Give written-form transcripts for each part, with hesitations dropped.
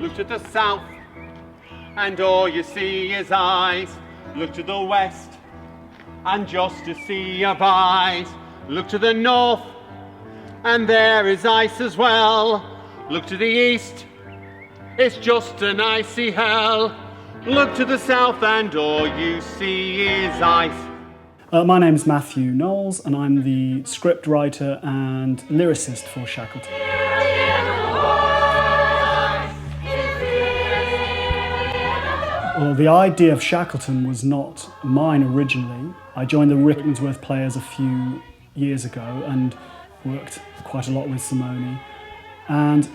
Look to the south, and all you see is eyes. Look to the west, and just a sea of eyes. Look to the north, and there is ice as well. Look to the east, it's just an icy hell. Look to the south, and all you see is ice. My name's Matthew Knowles, and I'm the script writer and lyricist for Shackleton. Well, the idea of Shackleton was not mine originally. I joined the Rickmansworth Players a few years ago and worked quite a lot with Simone. And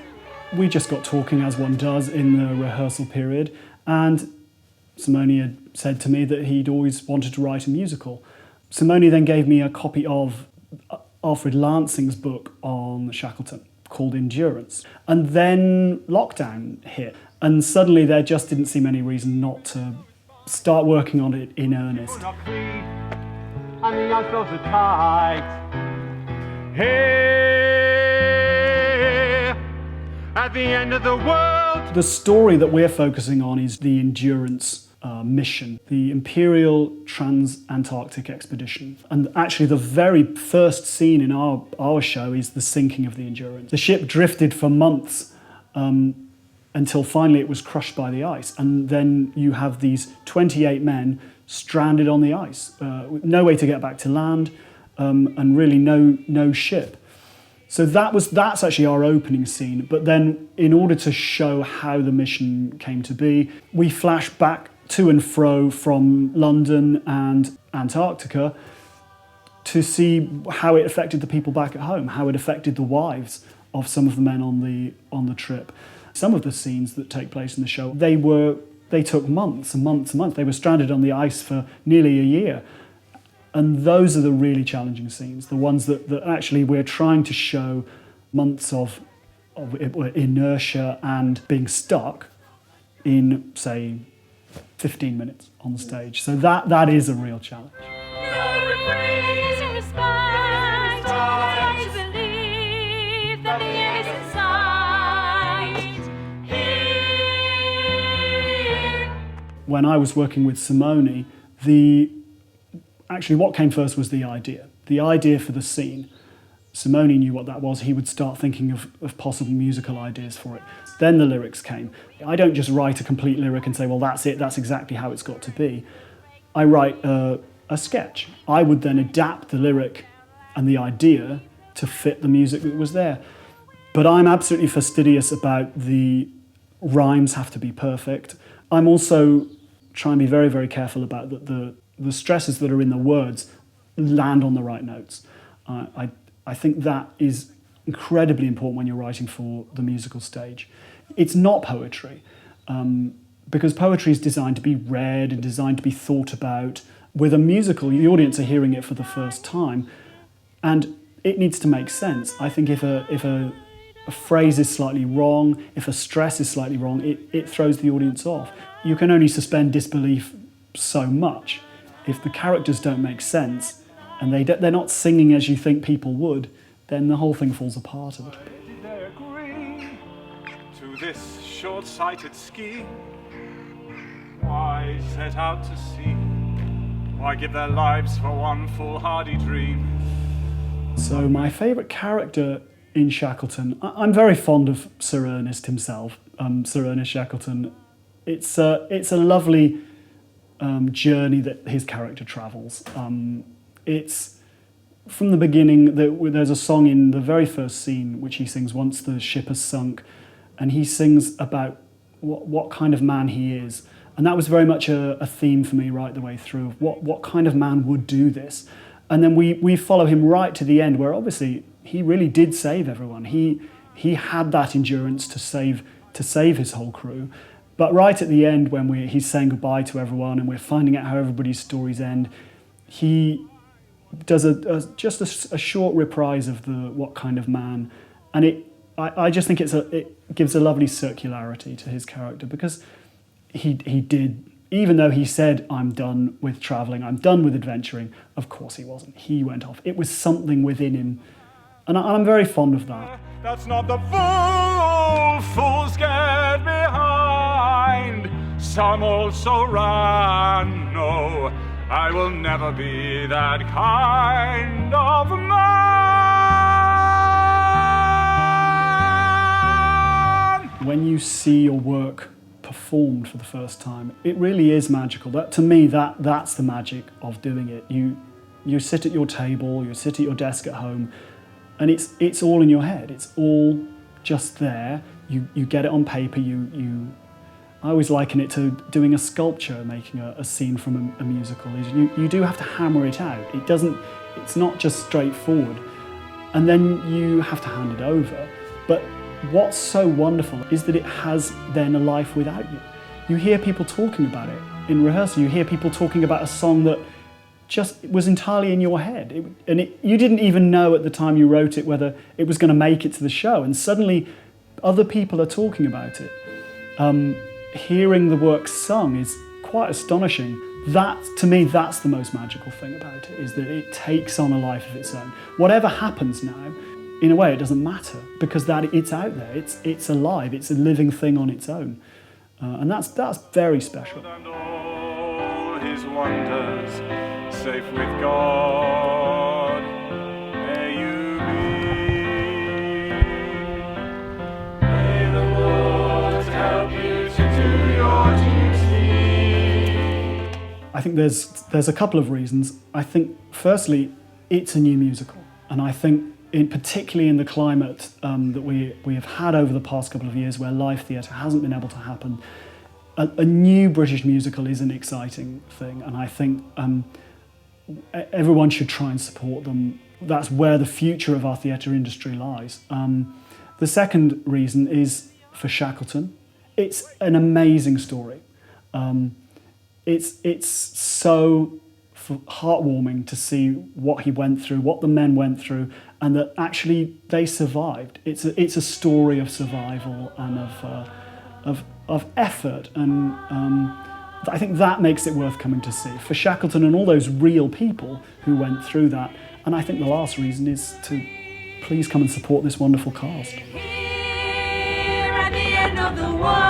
we just got talking, as one does, in the rehearsal period. And Simone had said to me that he'd always wanted to write a musical. Simone then gave me a copy of Alfred Lansing's book on Shackleton called Endurance. And then lockdown hit. And suddenly there just didn't seem any reason not to start working on it in earnest. And the icebergs are tight. Here, at the end of the world. The story that we're focusing on is the Endurance mission, the Imperial Trans-Antarctic Expedition. And actually the very first scene in our show is the sinking of the Endurance. The ship drifted for months until finally it was crushed by the ice. And then you have these 28 men stranded on the ice, with no way to get back to land, and really no ship. So that's actually our opening scene. But then in order to show how the mission came to be, we flash back to and fro from London and Antarctica to see how it affected the people back at home, how it affected the wives of some of the men on the trip. Some of the scenes that take place in the show, they took months and months and months. They were stranded on the ice for nearly a year. And those are the really challenging scenes, the ones that actually we're trying to show months of inertia and being stuck in, say, 15 minutes on the stage. So that is a real challenge. When I was working with Simone, actually what came first was the idea. The idea for the scene. Simone knew what that was. He would start thinking of possible musical ideas for it. Then the lyrics came. I don't just write a complete lyric and say, well, that's it, that's exactly how it's got to be. I write a sketch. I would then adapt the lyric and the idea to fit the music that was there. But I'm absolutely fastidious about the rhymes have to be perfect. I'm also trying to be very, very careful about the stresses that are in the words land on the right notes. I think that is incredibly important when you're writing for the musical stage. It's not poetry, because poetry is designed to be read and designed to be thought about. With a musical, the audience are hearing it for the first time, and it needs to make sense. I think if a phrase is slightly wrong, if a stress is slightly wrong, it throws the audience off. You can only suspend disbelief so much. If the characters don't make sense, and they're not singing as you think people would, then the whole thing falls apart a little bit. Did they agree to this short-sighted scheme? Why set out to sea? Why give their lives for one foolhardy dream? So my favourite character in Shackleton, I'm very fond of Sir Ernest himself, Sir Ernest Shackleton. It's a lovely journey that his character travels. It's from the beginning, there's a song in the very first scene which he sings once the ship has sunk, and he sings about what kind of man he is. And that was very much a theme for me right the way through. What kind of man would do this? And then we follow him right to the end, where obviously he really did save everyone. He had that endurance to save his whole crew. But right at the end, when he's saying goodbye to everyone and we're finding out how everybody's stories end, he does just a short reprise of the what kind of man, and I just think it gives a lovely circularity to his character, because he did, even though he said, I'm done with travelling, I'm done with adventuring, of course he wasn't. He went off. It was something within him, And I'm very fond of that. That's not the fools get behind. Some also ran. No, I will never be that kind of man. When you see your work performed for the first time, it really is magical. That, to me, that's the magic of doing it. You sit at your table, you sit at your desk at home, and it's all in your head. It's all just there. You get it on paper. I always liken it to doing a sculpture, making a scene from a musical. You do have to hammer it out. It's not just straightforward. And then you have to hand it over. But what's so wonderful is that it has then a life without you. You hear people talking about it in rehearsal. You hear people talking about a song that just was entirely in your head. You didn't even know at the time you wrote it whether it was going to make it to the show. And suddenly other people are talking about it. Hearing the work sung is quite astonishing. To me, that's the most magical thing about it, is that it takes on a life of its own. Whatever happens now, in a way, it doesn't matter, because it's out there, it's alive, it's a living thing on its own. And that's very special. And all his wonders, safe with God, may you be. May the Lord help you to do your duty. I think there's a couple of reasons. I think, firstly, it's a new musical, and I think particularly in the climate that we have had over the past couple of years, where live theatre hasn't been able to happen, a new British musical is an exciting thing, and I think everyone should try and support them. That's where the future of our theatre industry lies. The second reason is for Shackleton. It's an amazing story. It's so heartwarming to see what he went through, what the men went through, and that actually they survived. It's a story of survival and of effort, and I think that makes it worth coming to see for Shackleton and all those real people who went through that. And I think the last reason is to please come and support this wonderful cast. Here at the end of the world.